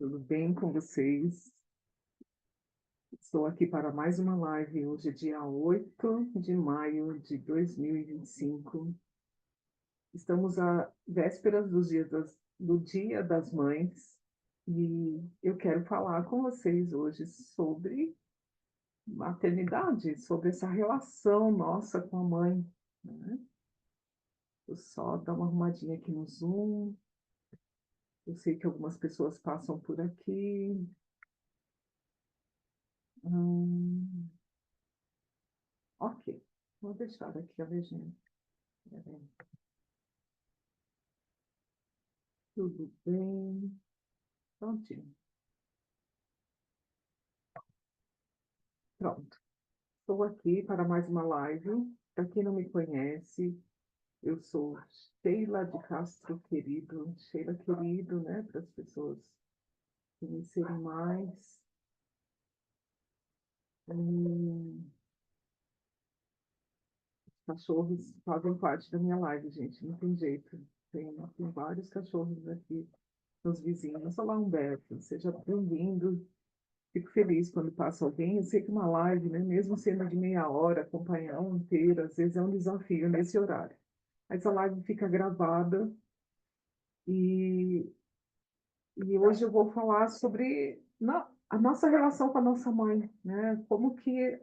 Tudo bem com vocês? Estou aqui para mais uma live. Hoje é dia 8 de maio de 2025. Estamos à vésperas do Dia das Mães e eu quero falar com vocês hoje sobre maternidade, sobre essa relação nossa com a mãe, né? Eu só dar uma arrumadinha aqui no Zoom. Eu sei que algumas pessoas passam por aqui. Hum, ok, vou deixar aqui a legenda. Peraí. Tudo bem? Prontinho. Pronto. Estou aqui para mais uma live. Para quem não me conhece, eu sou Sheila de Castro Querido. Sheila Querido, né? Para as pessoas conhecerem mais. Hum, os cachorros fazem parte da minha live, gente. Não tem jeito. Tem vários cachorros aqui nos vizinhos. Olá, Humberto. Seja bem-vindo. Fico feliz quando passa alguém. Eu sei que uma live, né, mesmo sendo de meia hora, acompanhar uma inteira, às vezes é um desafio nesse horário. Mas a live fica gravada e, e hoje eu vou falar sobre a nossa relação com a nossa mãe, né? Como que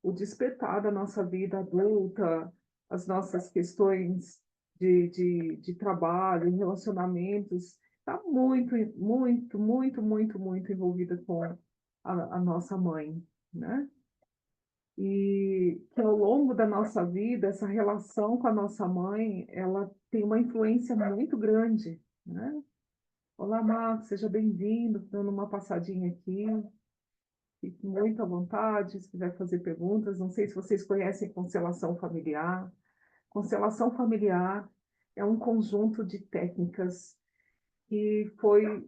o despertar da nossa vida adulta, as nossas questões de trabalho, relacionamentos, está muito, muito, muito, muito, muito envolvida com a nossa mãe, né? E que ao longo da nossa vida, essa relação com a nossa mãe, ela tem uma influência muito grande, né? Olá, Marcos, seja bem-vindo, dando uma passadinha aqui. Fique muito à vontade, se quiser fazer perguntas. Não sei se vocês conhecem constelação familiar. Constelação familiar é um conjunto de técnicas que foi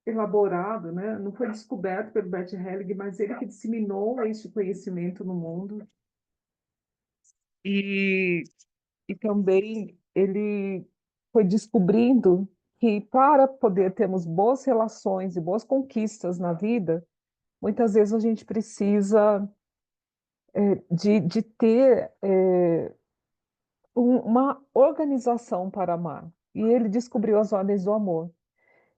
elaborado, né? Não foi descoberto pelo Bert Helling, mas ele que disseminou este conhecimento no mundo. E, e também ele foi descobrindo que para poder termos boas relações e boas conquistas na vida, muitas vezes a gente precisa de ter uma organização para amar. E ele descobriu as ordens do amor.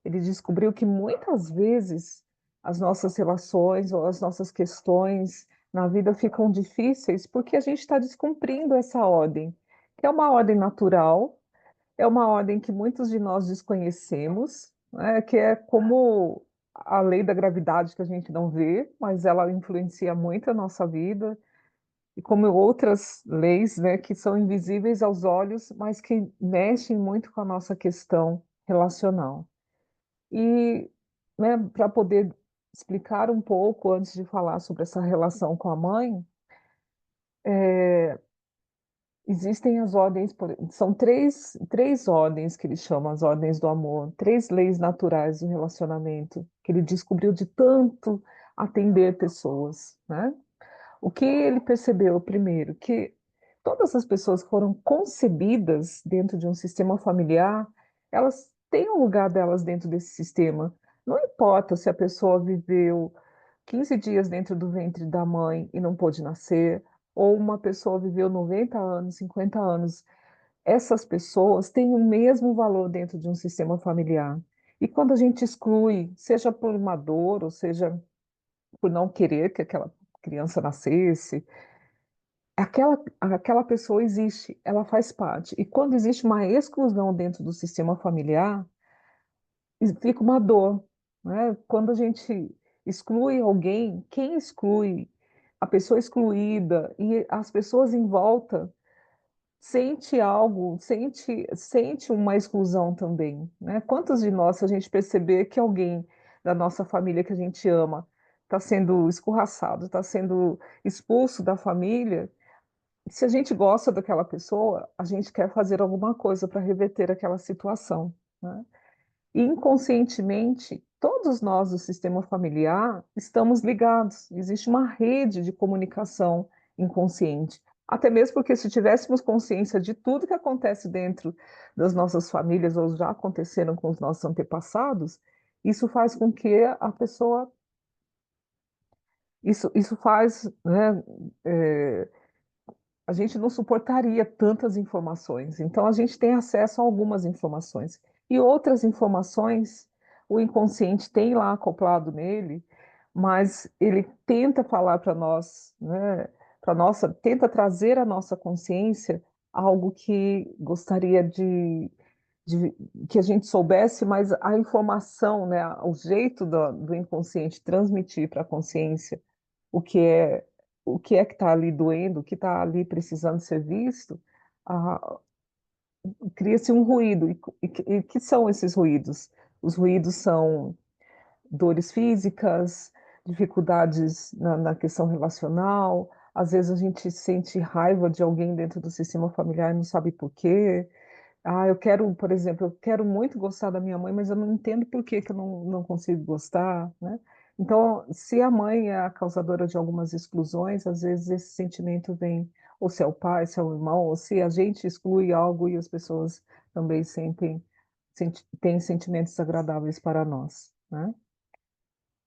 Ele descobriu que muitas vezes as nossas relações ou as nossas questões na vida ficam difíceis porque a gente está descumprindo essa ordem, que é uma ordem natural, é uma ordem que muitos de nós desconhecemos, né, que é como a lei da gravidade que a gente não vê, mas ela influencia muito a nossa vida, e como outras leis, né, que são invisíveis aos olhos, mas que mexem muito com a nossa questão relacional. E, né, para poder explicar um pouco, antes de falar sobre essa relação com a mãe, existem as ordens, são três ordens que ele chama as ordens do amor, três leis naturais do relacionamento, que ele descobriu de tanto atender pessoas, né? O que ele percebeu primeiro, que todas as pessoas que foram concebidas dentro de um sistema familiar, elas têm um lugar delas dentro desse sistema. Não importa se a pessoa viveu 15 dias dentro do ventre da mãe e não pôde nascer, ou uma pessoa viveu 90 anos, 50 anos. Essas pessoas têm o mesmo valor dentro de um sistema familiar. E quando a gente exclui, seja por uma dor, ou seja por não querer que aquela criança nascesse, aquela pessoa existe, ela faz parte. E quando existe uma exclusão dentro do sistema familiar, fica uma dor, né? Quando a gente exclui alguém, quem exclui, a pessoa excluída e as pessoas em volta sente algo, sente uma exclusão também, né? Quantos de nós, se a gente perceber que alguém da nossa família que a gente ama está sendo escorraçado, está sendo expulso da família, se a gente gosta daquela pessoa, a gente quer fazer alguma coisa para reverter aquela situação, né? E inconscientemente, todos nós do sistema familiar estamos ligados. Existe uma rede de comunicação inconsciente. Até mesmo porque se tivéssemos consciência de tudo que acontece dentro das nossas famílias ou já aconteceram com os nossos antepassados, Isso faz com que a pessoa, isso faz, né, é, a gente não suportaria tantas informações. Então, a gente tem acesso a algumas informações. E outras informações, o inconsciente tem lá acoplado nele, mas ele tenta falar para nós, né, para nossa, tenta trazer à nossa consciência algo que gostaria de que a gente soubesse, mas a informação, né, o jeito do inconsciente transmitir para a consciência o que é que está ali doendo, o que está ali precisando ser visto, ah, cria-se um ruído. E que são esses ruídos? Os ruídos são dores físicas, dificuldades na questão relacional. Às vezes a gente sente raiva de alguém dentro do sistema familiar e não sabe por quê. Ah, eu quero, por exemplo, eu quero muito gostar da minha mãe, mas eu não entendo por que que eu não consigo gostar, né? Então, se a mãe é a causadora de algumas exclusões, às vezes esse sentimento vem, ou se é o pai, se é o irmão, ou se a gente exclui algo e as pessoas também sentem, têm sentimentos desagradáveis para nós, né?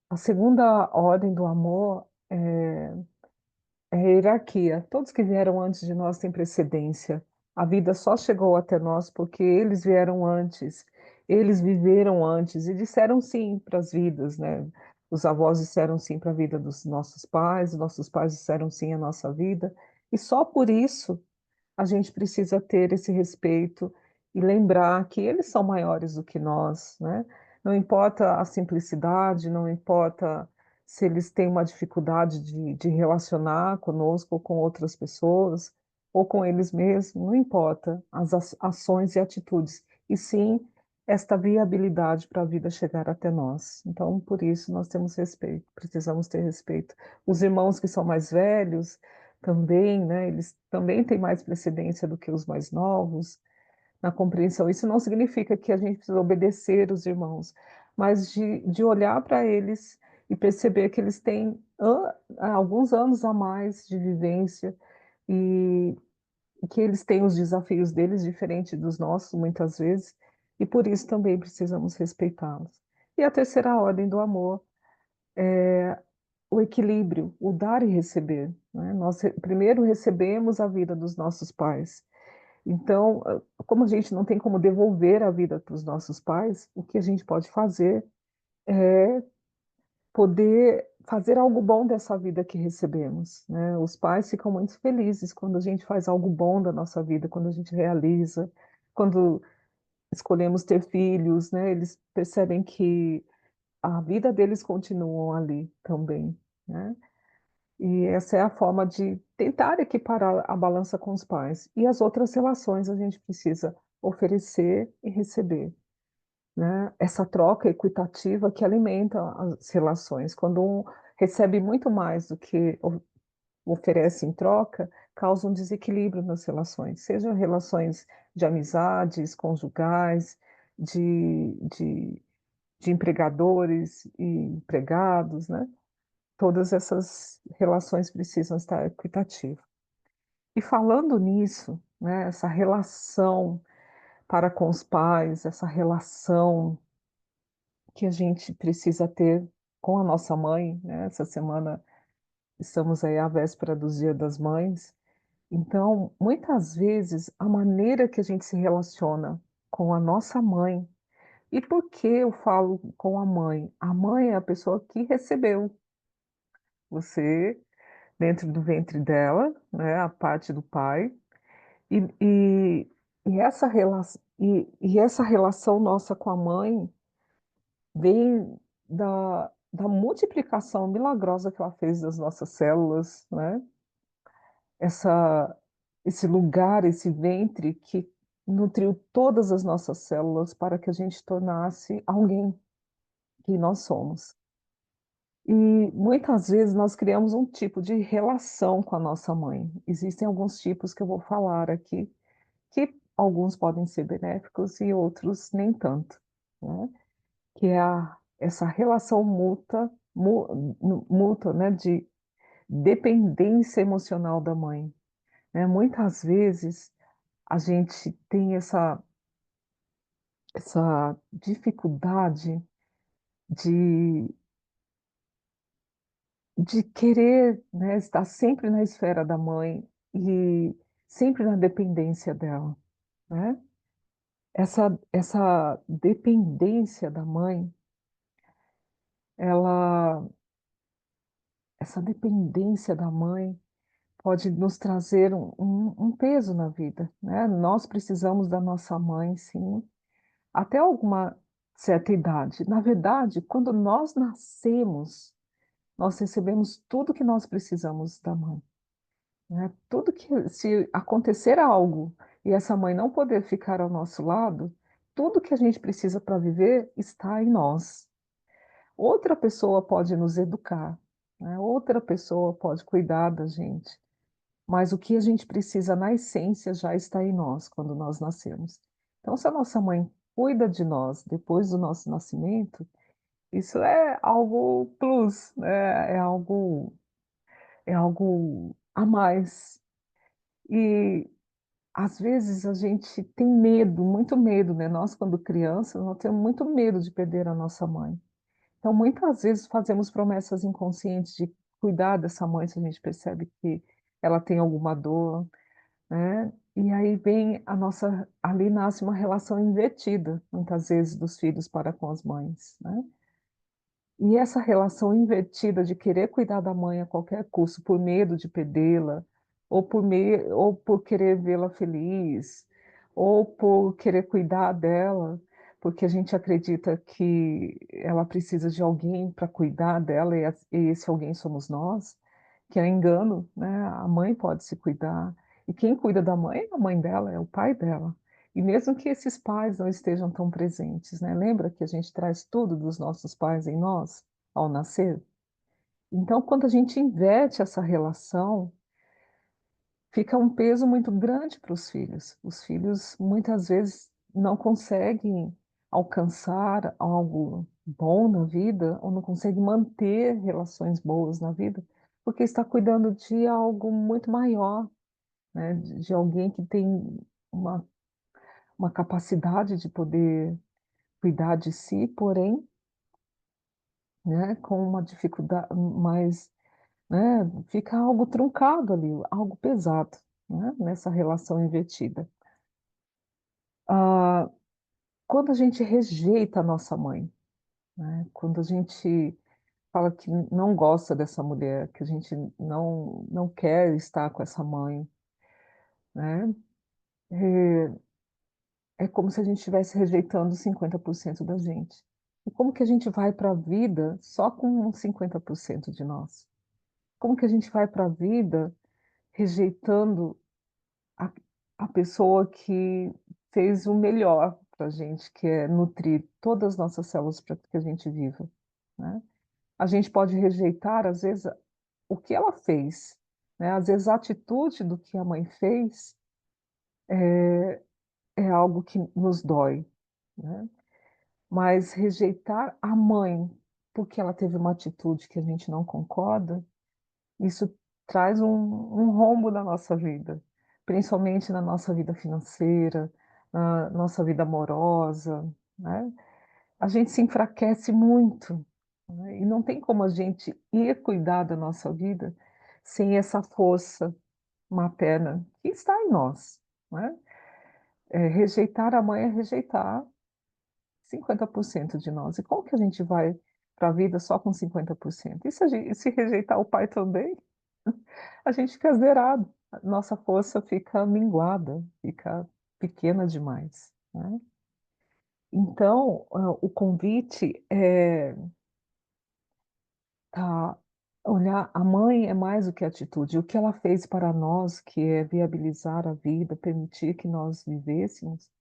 A segunda ordem do amor é a hierarquia. Todos que vieram antes de nós têm precedência. A vida só chegou até nós porque eles vieram antes, eles viveram antes e disseram sim para as vidas, né? Os avós disseram sim para a vida dos nossos pais disseram sim à nossa vida, e só por isso a gente precisa ter esse respeito e lembrar que eles são maiores do que nós, né? Não importa a simplicidade, não importa se eles têm uma dificuldade de relacionar conosco ou com outras pessoas, ou com eles mesmos, não importa as ações e atitudes, e sim esta viabilidade para a vida chegar até nós. Então, por isso, nós temos respeito, precisamos ter respeito. Os irmãos que são mais velhos, também, né? Eles também têm mais precedência do que os mais novos na compreensão. Isso não significa que a gente precisa obedecer os irmãos, mas de olhar para eles e perceber que eles têm alguns anos a mais de vivência e que eles têm os desafios deles diferentes dos nossos, muitas vezes, e por isso também precisamos respeitá-los. E a terceira ordem do amor, o equilíbrio, o dar e receber, né? Nós primeiro recebemos a vida dos nossos pais. Então, como a gente não tem como devolver a vida para os nossos pais, o que a gente pode fazer é poder fazer algo bom dessa vida que recebemos, né? Os pais ficam muito felizes quando a gente faz algo bom da nossa vida, quando a gente realiza, quando escolhemos ter filhos, né? Eles percebem que a vida deles continua ali também, né? E essa é a forma de tentar equiparar a balança com os pais. E as outras relações a gente precisa oferecer e receber, né? Essa troca equitativa que alimenta as relações. Quando um recebe muito mais do que oferece em troca, causa um desequilíbrio nas relações, sejam relações de amizades, conjugais, de, de empregadores e empregados, né? Todas essas relações precisam estar equitativas. E falando nisso, né, essa relação para com os pais, essa relação que a gente precisa ter com a nossa mãe, né? Essa semana estamos aí à véspera do Dia das Mães. Então, muitas vezes, a maneira que a gente se relaciona com a nossa mãe, e por que eu falo com a mãe? A mãe é a pessoa que recebeu você dentro do ventre dela, né, a parte do pai, e, e, e essa relação nossa com a mãe vem da multiplicação milagrosa que ela fez das nossas células, né? Essa, esse lugar, esse ventre que nutriu todas as nossas células para que a gente tornasse alguém que nós somos. E muitas vezes nós criamos um tipo de relação com a nossa mãe. Existem alguns tipos que eu vou falar aqui, que alguns podem ser benéficos e outros nem tanto, né? Que é essa relação mútua, né, de dependência emocional da mãe, né? Muitas vezes a gente tem essa dificuldade de, de querer, né, estar sempre na esfera da mãe e sempre na dependência dela, né? Essa dependência da mãe, ela essa dependência da mãe pode nos trazer um peso na vida, né. Nós precisamos da nossa mãe, sim, até alguma certa idade. Na verdade, quando nós nascemos, nós recebemos tudo que nós precisamos da mãe, né. Tudo que se acontecer algo e essa mãe não poder ficar ao nosso lado, tudo que a gente precisa para viver está em nós. Outra pessoa pode nos educar, né, outra pessoa pode cuidar da gente, mas o que a gente precisa na essência já está em nós quando nós nascemos. Então, se a nossa mãe cuida de nós depois do nosso nascimento, isso é algo plus, né, é algo a mais. E, às vezes, a gente tem medo, muito medo, né, nós quando crianças, nós temos muito medo de perder a nossa mãe. Então, muitas vezes fazemos promessas inconscientes de cuidar dessa mãe se a gente percebe que ela tem alguma dor, né. E aí vem a nossa ali nasce uma relação invertida, muitas vezes, dos filhos para com as mães, né. E essa relação invertida de querer cuidar da mãe a qualquer custo, por medo de perdê-la, ou por querer vê-la feliz, ou por querer cuidar dela, porque a gente acredita que ela precisa de alguém para cuidar dela e esse alguém somos nós, que é engano, né, a mãe pode se cuidar, e quem cuida da mãe é a mãe dela, é o pai dela. E mesmo que esses pais não estejam tão presentes, né, lembra que a gente traz tudo dos nossos pais em nós, ao nascer? Então, quando a gente inverte essa relação, fica um peso muito grande para os filhos. Os filhos, muitas vezes, não conseguem alcançar algo bom na vida, ou não conseguem manter relações boas na vida, porque está cuidando de algo muito maior, né, de alguém que tem uma uma capacidade de poder cuidar de si, porém, né, com uma dificuldade mais, né, fica algo truncado ali, algo pesado, né, nessa relação invertida. Ah, quando a gente rejeita a nossa mãe, né, quando a gente fala que não gosta dessa mulher, que a gente não quer estar com essa mãe, né, eh, é como se a gente estivesse rejeitando 50% da gente. E como que a gente vai para a vida só com 50% de nós? Como que a gente vai para a vida rejeitando a a pessoa que fez o melhor para a gente, que é nutrir todas as nossas células para que a gente viva, né. A gente pode rejeitar, às vezes, o que ela fez, né, às vezes a atitude do que a mãe fez é algo que nos dói, né. Mas rejeitar a mãe, porque ela teve uma atitude que a gente não concorda, isso traz um rombo na nossa vida, principalmente na nossa vida financeira, na nossa vida amorosa, né. A gente se enfraquece muito, né, e não tem como a gente ir cuidar da nossa vida sem essa força materna que está em nós, né. Rejeitar a mãe é rejeitar 50% de nós. E como que a gente vai para a vida só com 50%? E se rejeitar o pai também? A gente fica zerado, a nossa força fica minguada, fica pequena demais, né. Então, o convite é tá olhar a mãe é mais do que atitude, o que ela fez para nós, que é viabilizar a vida, permitir que nós vivêssemos,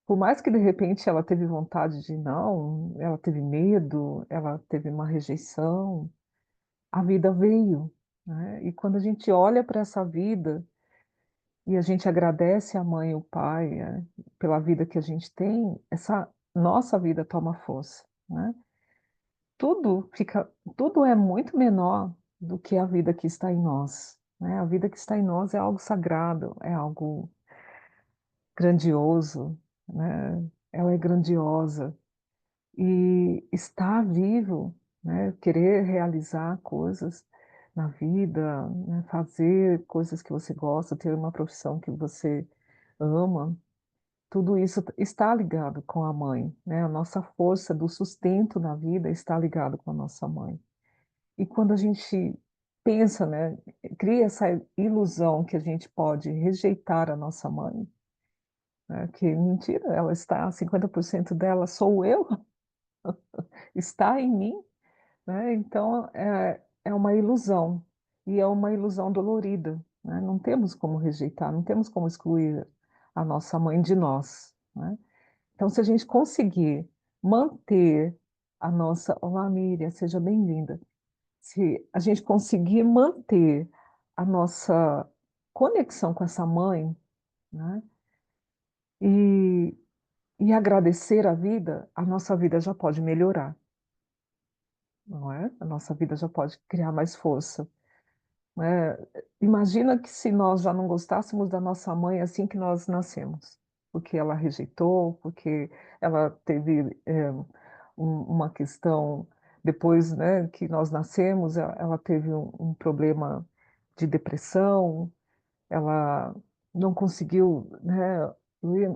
por mais que de repente ela teve vontade de não, ela teve medo, ela teve uma rejeição, a vida veio, né. E quando a gente olha para essa vida e a gente agradece a mãe e o pai, pela vida que a gente tem, essa nossa vida toma força, né. Tudo fica tudo é muito menor do que a vida que está em nós, né. A vida que está em nós é algo sagrado, é algo grandioso, né, ela é grandiosa. E estar vivo, né? Querer realizar coisas na vida, né? Fazer coisas que você gosta, ter uma profissão que você ama, tudo isso está ligado com a mãe, né? A nossa força do sustento na vida está ligado com a nossa mãe. E quando a gente pensa, né, cria essa ilusão que a gente pode rejeitar a nossa mãe, né, que mentira, ela está 50% dela sou eu, está em mim, né, então é uma ilusão, e é uma ilusão dolorida, né, não temos como rejeitar, não temos como excluir a nossa mãe de nós, né. Então se a gente conseguir manter a nossa olá Miriam, seja bem-vinda. Se a gente conseguir manter a nossa conexão com essa mãe, né, e agradecer a nossa vida já pode melhorar, não é? A nossa vida já pode criar mais força, né. Imagina que se nós já não gostássemos da nossa mãe assim que nós nascemos, porque ela rejeitou, porque ela teve, uma questão depois, né, que nós nascemos, ela teve um problema de depressão, ela não conseguiu, né,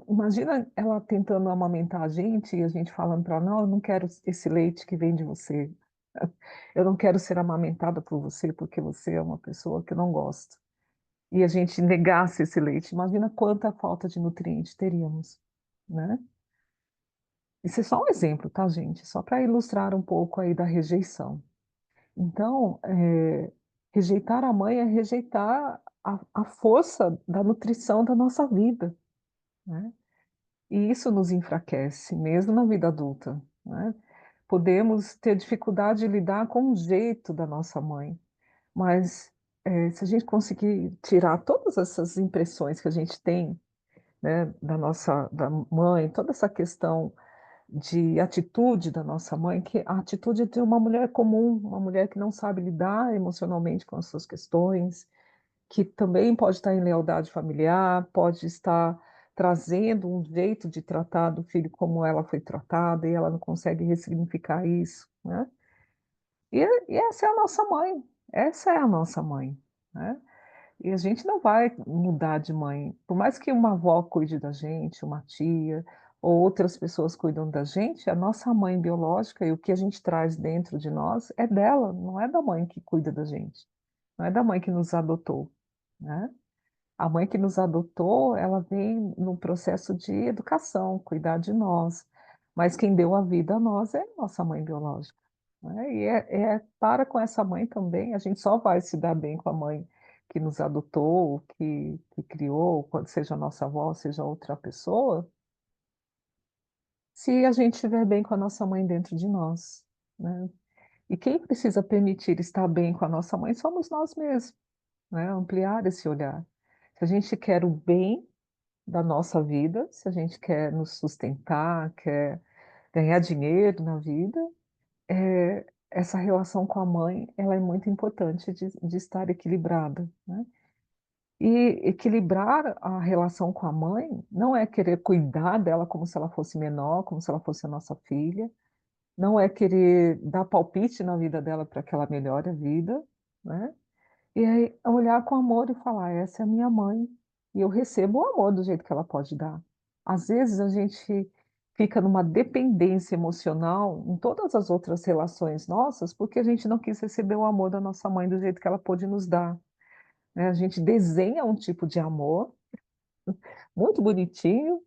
imagina ela tentando amamentar a gente e a gente falando para ela: "Não, eu não quero esse leite que vem de você, eu não quero ser amamentada por você, porque você é uma pessoa que eu não gosto", e a gente negasse esse leite, imagina quanta falta de nutriente teríamos, né. Isso é só um exemplo, tá, gente, só para ilustrar um pouco aí da rejeição. Então, rejeitar a mãe é rejeitar a força da nutrição da nossa vida, né. E isso nos enfraquece, mesmo na vida adulta, né. Podemos ter dificuldade de lidar com o jeito da nossa mãe, mas, se a gente conseguir tirar todas essas impressões que a gente tem, né, da mãe, toda essa questão de atitude da nossa mãe, que a atitude de uma mulher comum, uma mulher que não sabe lidar emocionalmente com as suas questões, que também pode estar em lealdade familiar, pode estar trazendo um jeito de tratar do filho como ela foi tratada e ela não consegue ressignificar isso, né. E essa é a nossa mãe, essa é a nossa mãe, né. E a gente não vai mudar de mãe, por mais que uma avó cuide da gente, uma tia, ou outras pessoas cuidam da gente, a nossa mãe biológica e o que a gente traz dentro de nós é dela, não é da mãe que cuida da gente, não é da mãe que nos adotou, né. A mãe que nos adotou, ela vem num processo de educação, cuidar de nós, mas quem deu a vida a nós é a nossa mãe biológica, né, e para com essa mãe também, a gente só vai se dar bem com a mãe que nos adotou, que criou, quando seja a nossa avó, seja outra pessoa, se a gente estiver bem com a nossa mãe dentro de nós, né. E quem precisa permitir estar bem com a nossa mãe somos nós mesmos, né, ampliar esse olhar. Se a gente quer o bem da nossa vida, se a gente quer nos sustentar, quer ganhar dinheiro na vida, essa relação com a mãe, ela é muito importante de estar equilibrada, né. E equilibrar a relação com a mãe não é querer cuidar dela como se ela fosse menor, como se ela fosse a nossa filha, não é querer dar palpite na vida dela para que ela melhore a vida, né. E aí olhar com amor e falar: "Essa é a minha mãe, e eu recebo o amor do jeito que ela pode dar". Às vezes a gente fica numa dependência emocional em todas as outras relações nossas, porque a gente não quis receber o amor da nossa mãe do jeito que ela pôde nos dar, né. A gente desenha um tipo de amor muito bonitinho,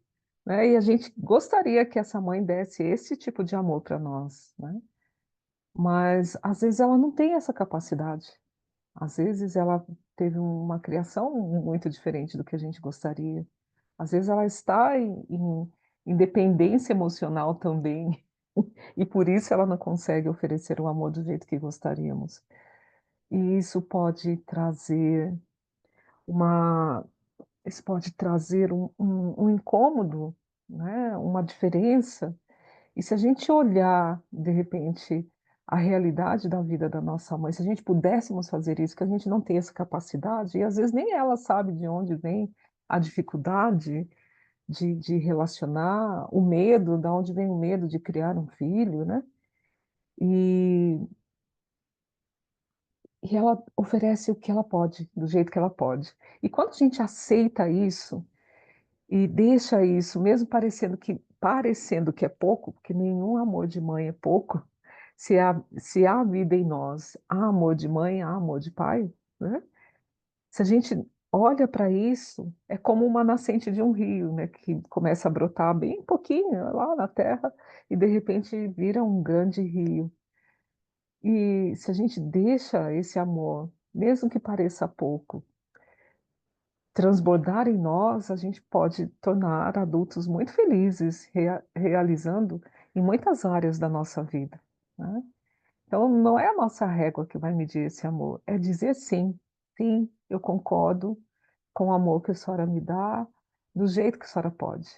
né, e a gente gostaria que essa mãe desse esse tipo de amor para nós, né. Mas às vezes ela não tem essa capacidade. Às vezes ela teve uma criação muito diferente do que a gente gostaria. Às vezes ela está em dependência emocional também, e por isso ela não consegue oferecer o amor do jeito que gostaríamos. E uma isso pode trazer um incômodo, né, uma diferença. E se a gente olhar, de repente, a realidade da vida da nossa mãe, se a gente pudéssemos fazer isso, que a gente não tem essa capacidade, e às vezes nem ela sabe de onde vem a dificuldade de relacionar, o medo, da onde vem o medo de criar um filho, né? E, e ela oferece o que ela pode, do jeito que ela pode. E quando a gente aceita isso e deixa isso, mesmo parecendo que é pouco, porque nenhum amor de mãe é pouco, se há vida em nós, há amor de mãe, há amor de pai, né? Se a gente olha para isso, é como uma nascente de um rio, né, que começa a brotar bem pouquinho lá na terra e de repente vira um grande rio. E se a gente deixa esse amor, mesmo que pareça pouco, transbordar em nós, a gente pode tornar adultos muito felizes, realizando em muitas áreas da nossa vida, né? Então, não é a nossa régua que vai medir esse amor, é dizer sim, sim, eu concordo com o amor que a senhora me dá, do jeito que a senhora pode,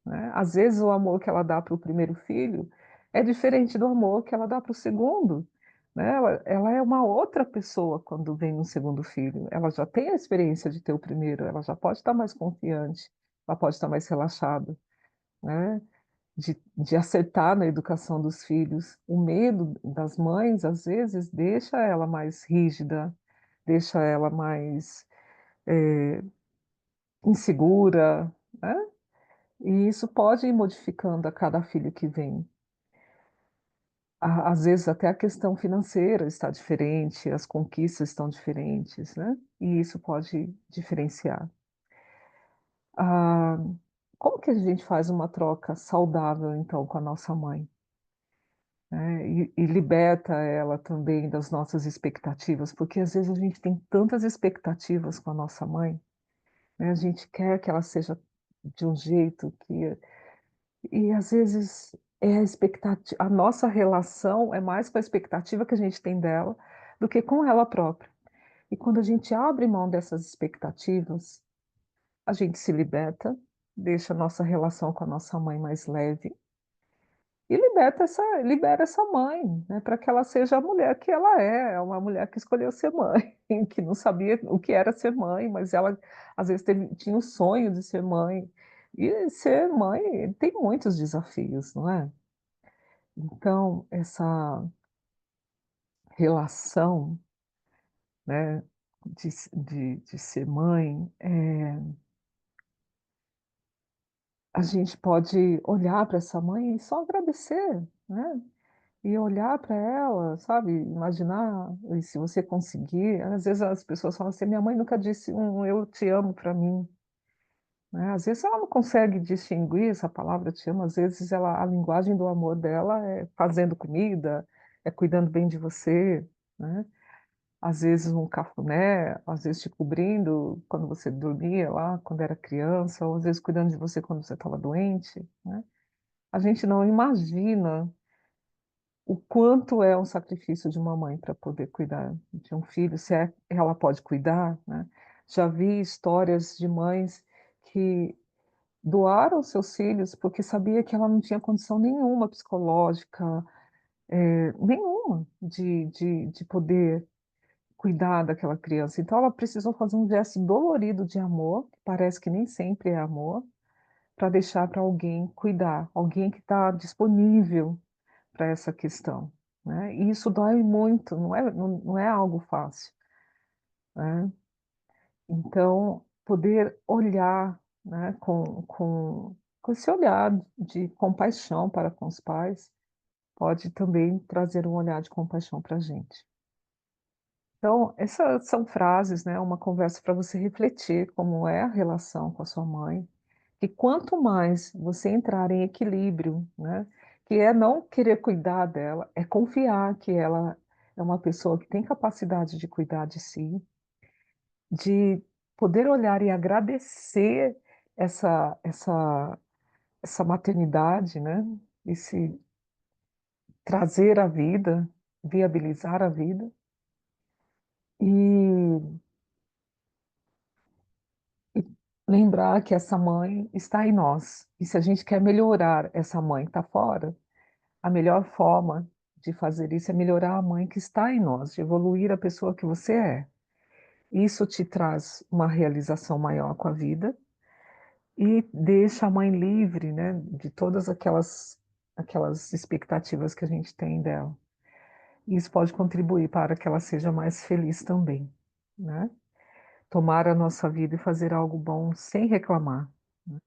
né? Às vezes o amor que ela dá para o primeiro filho é diferente do amor que ela dá para o segundo, né? Ela é uma outra pessoa quando vem um segundo filho. Ela já tem a experiência de ter o primeiro, ela já pode estar mais confiante, ela pode estar mais relaxada, né? De acertar na educação dos filhos. O medo das mães, às vezes, deixa ela mais rígida, deixa ela mais insegura, né? E isso pode ir modificando a cada filho que vem. Às vezes até a questão financeira está diferente, as conquistas estão diferentes, né? E isso pode diferenciar. Ah, como que a gente faz uma troca saudável, então, com a nossa mãe, né? E liberta ela também das nossas expectativas, porque às vezes a gente tem tantas expectativas com a nossa mãe, né? A gente quer que ela seja de um jeito que e às vezes é a nossa relação é mais com a expectativa que a gente tem dela, do que com ela própria. E quando a gente abre mão dessas expectativas, a gente se liberta, deixa a nossa relação com a nossa mãe mais leve e libera essa mãe, né, para que ela seja a mulher que ela é uma mulher que escolheu ser mãe, que não sabia o que era ser mãe, mas ela às vezes tinha o sonho de ser mãe. E ser mãe tem muitos desafios, não é? Então, essa relação, né, de ser mãe, a gente pode olhar para essa mãe e só agradecer, né? E olhar para ela, sabe, imaginar, e se você conseguir, às vezes as pessoas falam assim: "Minha mãe nunca disse um 'eu te amo' para mim", né, às vezes ela não consegue distinguir essa palavra "te amo", às vezes a linguagem do amor dela é fazendo comida, é cuidando bem de você, né. Às vezes um cafuné, às vezes te cobrindo quando você dormia lá, quando era criança, ou às vezes cuidando de você quando você estava doente, né. A gente não imagina o quanto é um sacrifício de uma mãe para poder cuidar de um filho, se ela pode cuidar, né. Já vi histórias de mães que doaram seus filhos porque sabia que ela não tinha condição nenhuma psicológica, nenhuma de poder cuidar daquela criança. Então ela precisou fazer um gesto dolorido de amor, que parece que nem sempre é amor, para deixar para alguém cuidar, alguém que está disponível para essa questão, né. E isso dói muito, não é algo fácil, né. Então, poder olhar, né, com esse olhar de compaixão para com os pais, pode também trazer um olhar de compaixão para a gente. Então, essas são frases, né, uma conversa para você refletir como é a relação com a sua mãe, e quanto mais você entrar em equilíbrio, né, que é não querer cuidar dela, é confiar que ela é uma pessoa que tem capacidade de cuidar de si, de poder olhar e agradecer essa maternidade, né, esse trazer a vida, viabilizar a vida, e E lembrar que essa mãe está em nós. E se a gente quer melhorar essa mãe que está fora, a melhor forma de fazer isso é melhorar a mãe que está em nós, de evoluir a pessoa que você é. Isso te traz uma realização maior com a vida e deixa a mãe livre, né, de todas aquelas expectativas que a gente tem dela. Isso pode contribuir para que ela seja mais feliz também, né? Tomar a nossa vida e fazer algo bom sem reclamar, né,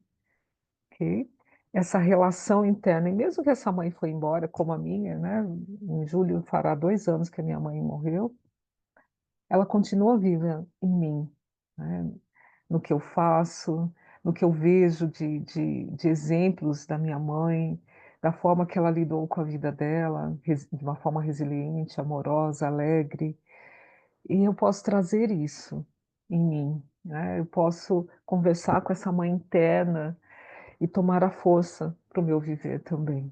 ok? Essa relação interna, e mesmo que essa mãe foi embora, como a minha, né? Em julho fará 2 anos que a minha mãe morreu, ela continua viva em mim, né? No que eu faço, no que eu vejo de exemplos da minha mãe, da forma que ela lidou com a vida dela, de uma forma resiliente, amorosa, alegre. E eu posso trazer isso em mim, né? Eu posso conversar com essa mãe interna e tomar a força para o meu viver também,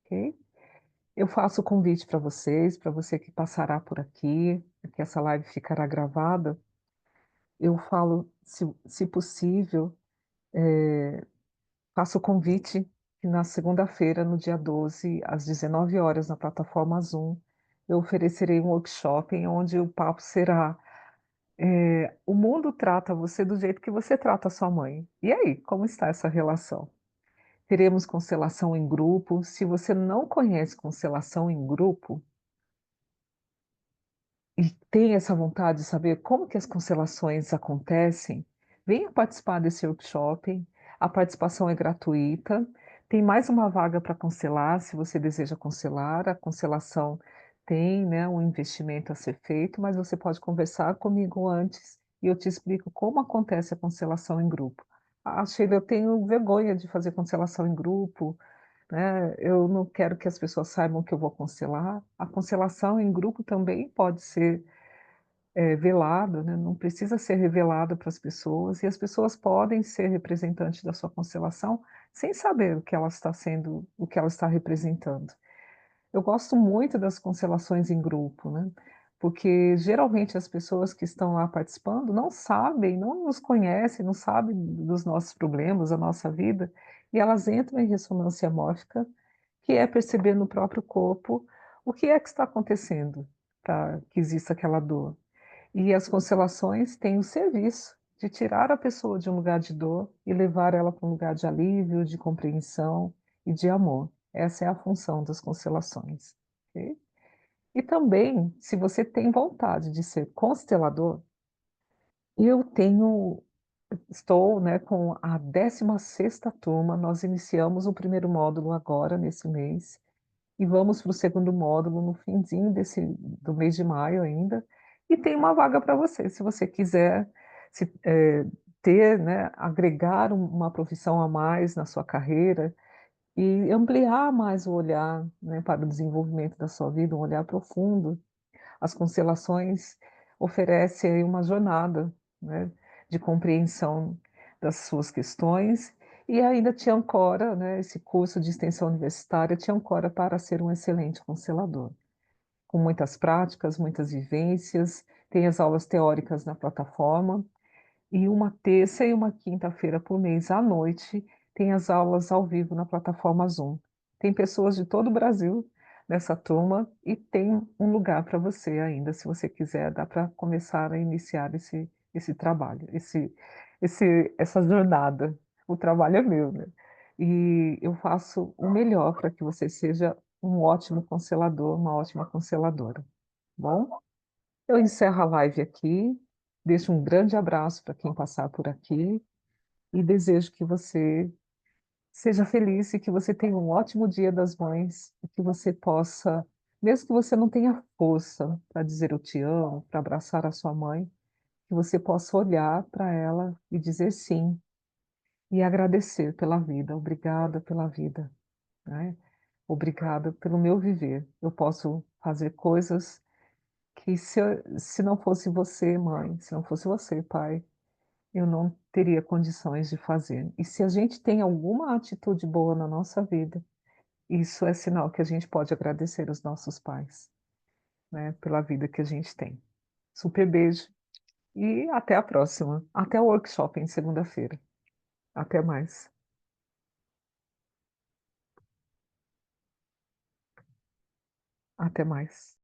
ok? Eu faço o convite para você que passará por aqui, que essa live ficará gravada. Eu falo, se possível, faço o convite que na segunda-feira, no dia 12, às 19 horas, na plataforma Zoom, eu oferecerei um workshop em onde o papo será o mundo trata você do jeito que você trata a sua mãe. E aí, como está essa relação? Teremos constelação em grupo. Se você não conhece constelação em grupo, e tem essa vontade de saber como que as constelações acontecem, venha participar desse workshop. A participação é gratuita. Tem mais uma vaga para constelar, se você deseja constelar. A constelação tem, né, um investimento a ser feito, mas você pode conversar comigo antes e eu te explico como acontece a constelação em grupo. Ah, Sheila, eu tenho vergonha de fazer constelação em grupo, né? Eu não quero que as pessoas saibam que eu vou constelar. A constelação em grupo também pode ser velada, né? Não precisa ser revelada para as pessoas, e as pessoas podem ser representantes da sua constelação sem saber o que ela está sendo, o que ela está representando. Eu gosto muito das constelações em grupo, né? Porque geralmente as pessoas que estão lá participando não sabem, não nos conhecem, não sabem dos nossos problemas, da nossa vida, e elas entram em ressonância mórfica, que é perceber no próprio corpo o que é que está acontecendo para que exista aquela dor. E as constelações têm o serviço de tirar a pessoa de um lugar de dor e levar ela para um lugar de alívio, de compreensão e de amor. Essa é a função das constelações. Ok? E também, se você tem vontade de ser constelador, eu tenho, estou, né, com a 16ª turma. Nós iniciamos o primeiro módulo agora, nesse mês, e vamos para o segundo módulo no finzinho do mês de maio ainda, e tem uma vaga para você, se você quiser ter, né, agregar uma profissão a mais na sua carreira e ampliar mais o olhar, né, para o desenvolvimento da sua vida, um olhar profundo. As constelações oferecem aí uma jornada, né, de compreensão das suas questões, e ainda te ancora, né, esse curso de extensão universitária te ancora para ser um excelente constelador, com muitas práticas, muitas vivências. Tem as aulas teóricas na plataforma, e uma terça e uma quinta-feira por mês à noite tem as aulas ao vivo na plataforma Zoom. Tem pessoas de todo o Brasil nessa turma e tem um lugar para você ainda, se você quiser, dá para começar a iniciar esse trabalho, essa jornada. O trabalho é meu, né? E eu faço o melhor para que você seja um ótimo constelador, uma ótima consteladora. Bom? Eu encerro a live aqui, deixo um grande abraço para quem passar por aqui e desejo que você seja feliz e que você tenha um ótimo Dia das Mães, e que você possa, mesmo que você não tenha força para dizer eu te amo, para abraçar a sua mãe, que você possa olhar para ela e dizer sim e agradecer pela vida. Obrigada pela vida, né? Obrigada pelo meu viver. Eu posso fazer coisas que se não fosse você, mãe, se não fosse você, pai, eu não teria condições de fazer. E se a gente tem alguma atitude boa na nossa vida, isso é sinal que a gente pode agradecer os nossos pais, né, pela vida que a gente tem. Super beijo e até a próxima. Até o workshop em segunda-feira. Até mais. Até mais.